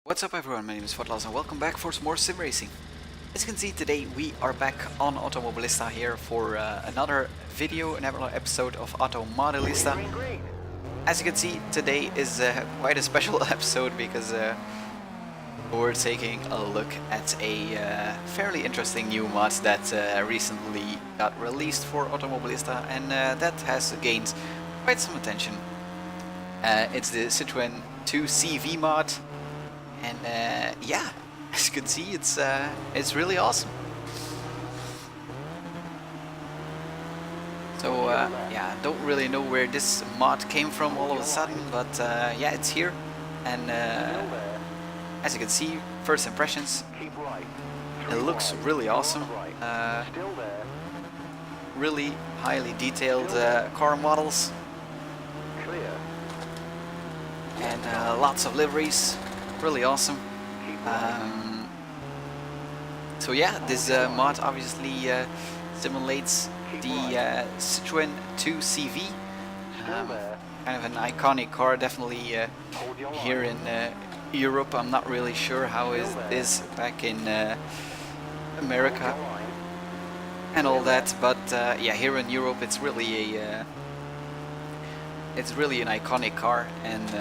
What's up everyone, my name is Vortlas and welcome back for some more SimRacing. As you can see, today we are back on Automobilista here for another video, another episode of AutoMODilista. As you can see, today is quite a special episode because we're taking a look at a fairly interesting new mod that recently got released for Automobilista, and that has gained quite some attention. It's the Citroën 2 CV mod. And yeah, as you can see, it's really awesome. So yeah, don't really know where this mod came from all of a sudden, but yeah, it's here. And as you can see, first impressions, it looks really awesome. Really highly detailed car models, and lots of liveries. Really awesome. So yeah, this mod obviously simulates the Citroën 2 CV, kind of an iconic car, definitely here in Europe. I'm not really sure how is this back in America and all that, but yeah, here in Europe it's really an iconic car, and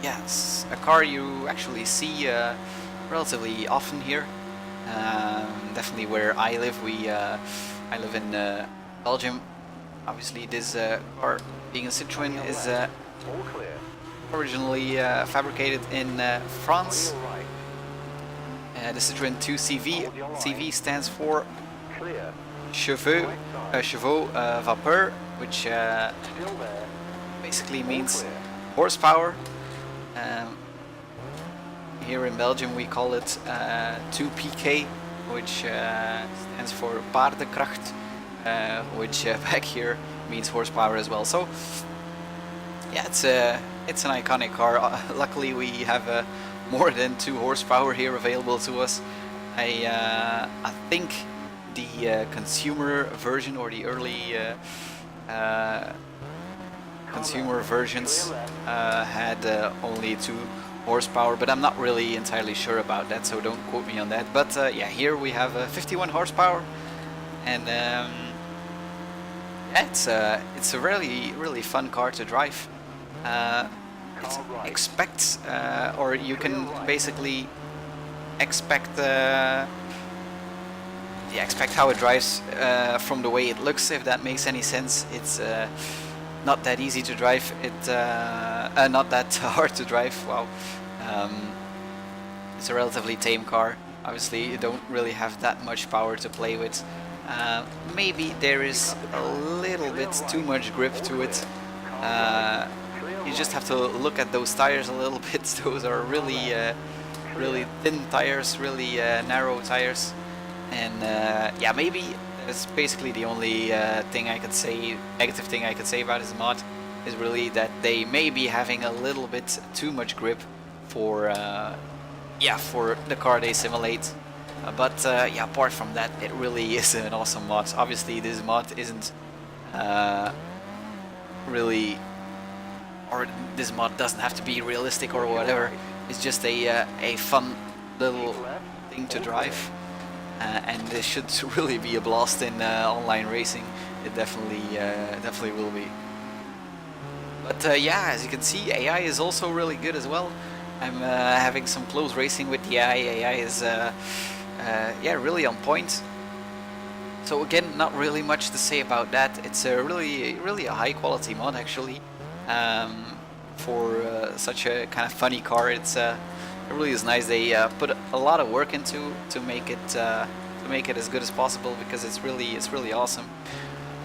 yeah, it's a car you actually see relatively often here. Definitely where I live. I live in Belgium. Obviously, this car, being a Citroën, is originally fabricated in France. The Citroën 2 CV. CV stands for chevaux vapeur, which basically means horsepower. Here in Belgium we call it 2PK, which stands for paardenkracht, which back here means horsepower as well. So yeah, it's an iconic car. Luckily we have more than 2 horsepower here available to us. I think the consumer version, or the early consumer versions had only 2 horsepower, but I'm not really entirely sure about that, so don't quote me on that. But yeah, here we have 51 horsepower, and yeah, it's a really fun car to drive. Expect or you can basically expect expect how it drives from the way it looks, if that makes any sense. It's not that easy to drive. Not that hard to drive. Wow. It's a relatively tame car. Obviously, you don't really have that much power to play with. Maybe there is a little bit too much grip to it. You just have to look at those tires a little bit. Those are really thin tires, really narrow tires, and yeah, maybe that's basically the only negative thing I could say about this mod, is really that they may be having a little bit too much grip for for the car they simulate. But yeah, apart from that, it really is an awesome mod. Obviously, this mod isn't really, or this mod doesn't have to be realistic or whatever. It's just a fun little thing to drive. And this should really be a blast in online racing. It definitely will be. But yeah, as you can see, AI is also really good as well. I'm having some close racing with the AI. AI is yeah, really on point. So again, not really much to say about that. It's a really a high quality mod actually. For such a kind of funny car, it really is nice. They put a lot of work into to make it as good as possible, because it's really awesome.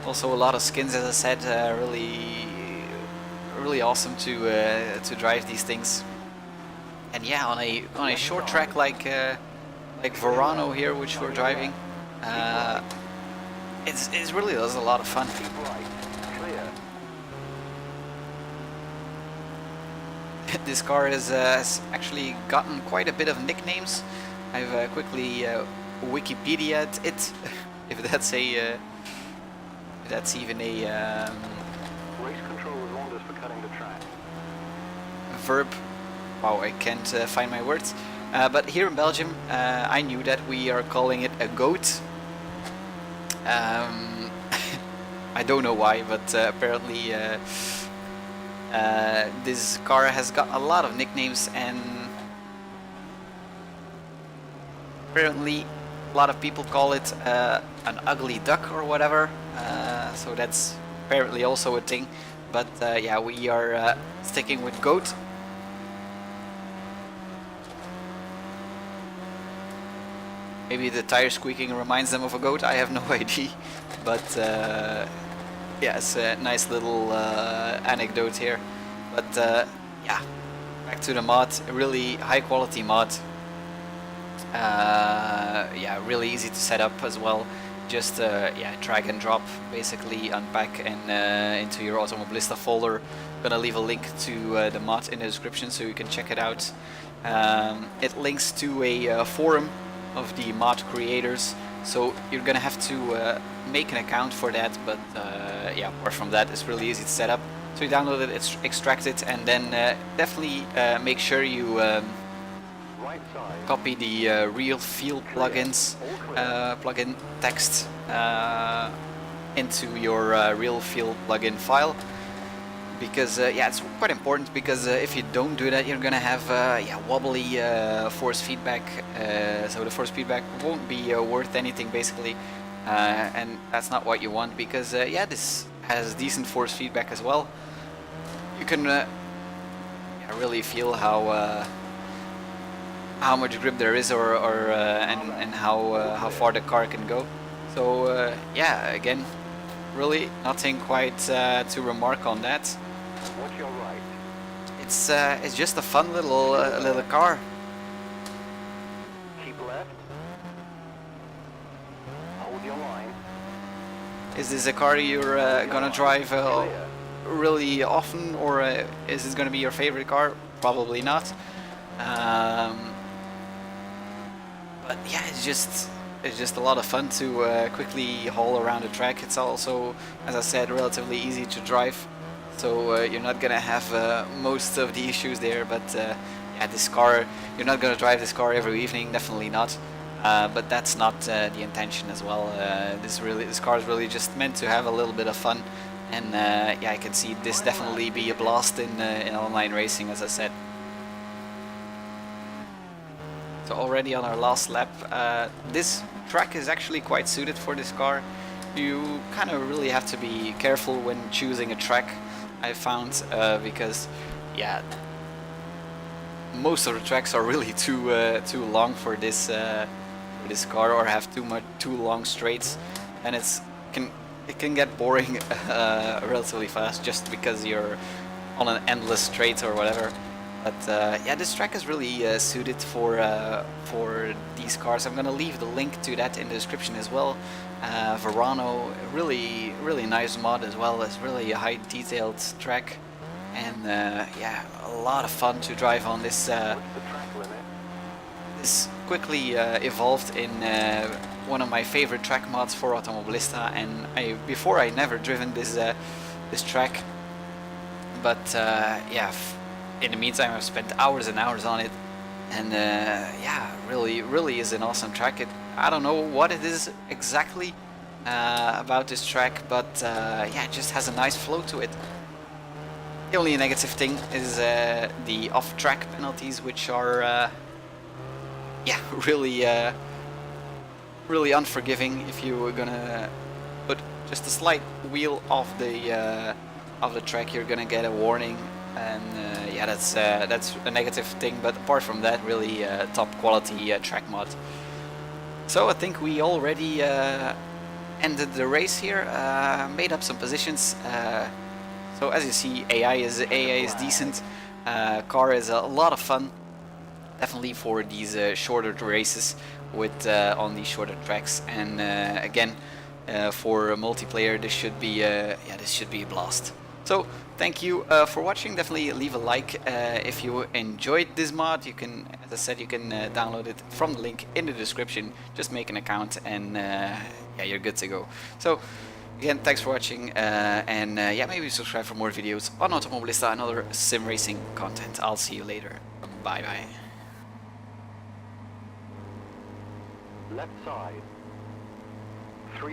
Also a lot of skins, as I said, really awesome to drive these things. And yeah, on a short track like Varano here, which we're driving, it really does a lot of fun. This car has actually gotten quite a bit of nicknames. I've quickly Wikipedia'd it, if that's even a race control is wonders for cutting the track. verb. wow, I can't find my words. But here in Belgium, I knew that we are calling it a goat. I don't know why, but apparently this car has got a lot of nicknames, and apparently a lot of people call it an ugly duck or whatever. So that's apparently also a thing. But yeah, we are sticking with goat. Maybe the tire squeaking reminds them of a goat, I have no idea. But yeah, it's a nice little anecdote here. But yeah, back to the mod, a really high quality mod. Yeah, really easy to set up as well. Just yeah, drag and drop, basically unpack and into your Automobilista folder. Gonna leave a link to the mod in the description so you can check it out. It links to a forum of the mod creators, so you're gonna have to make an account for that, but yeah, apart from that, it's really easy to set up. So you download it, extract it, and then definitely make sure you copy the real field plugins plugin text into your real field plugin file, because yeah, it's quite important, because if you don't do that, you're gonna have yeah, wobbly force feedback, so the force feedback won't be worth anything basically, and that's not what you want, because yeah, this has decent force feedback as well. You can yeah, really feel how much grip there is, or and how far the car can go. So yeah, again, really nothing quite to remark on that. Watch your right. It's just a fun little little car. Keep left. Hold your line. Is this a car you're gonna drive really often, or is this gonna be your favorite car? Probably not. But yeah, it's just a lot of fun to quickly haul around the track. It's also, as I said, relatively easy to drive, so you're not gonna have most of the issues there. But yeah, this car, you're not gonna drive this car every evening, definitely not. But that's not the intention as well. This car is really just meant to have a little bit of fun, and yeah, I can see this definitely be a blast in online racing, as I said. So already on our last lap, this track is actually quite suited for this car. You kind of really have to be careful when choosing a track, I found, because yeah, most of the tracks are really too long for this car, or have too long straights, and it can get boring relatively fast, just because you're on an endless straight or whatever. But yeah, this track is really suited for these cars. I'm gonna leave the link to that in the description as well. Varano, really nice mod as well. It's really a high detailed track, and yeah, a lot of fun to drive on this. This quickly evolved in one of my favorite track mods for Automobilista, and before I never driven this track, but yeah. In the meantime, I've spent hours and hours on it, and yeah, really is an awesome track. I don't know what it is exactly about this track, but yeah, it just has a nice flow to it. The only negative thing is the off-track penalties, which are yeah, really unforgiving. If you're gonna put just a slight wheel off the track, you're gonna get a warning. And yeah, that's a negative thing, but apart from that, really top quality track mod. So I think we already ended the race here, made up some positions. So as you see, AI is decent. Car is a lot of fun, definitely for these shorter races with on these shorter tracks. And again, for multiplayer, this should be yeah, this should be a blast. So thank you for watching. Definitely leave a like if you enjoyed this mod. You can, as I said, you can download it from the link in the description. Just make an account, and yeah, you're good to go. So again, thanks for watching, and yeah, maybe subscribe for more videos on Automobilista and other sim racing content. I'll see you later. Bye bye. Left side. 3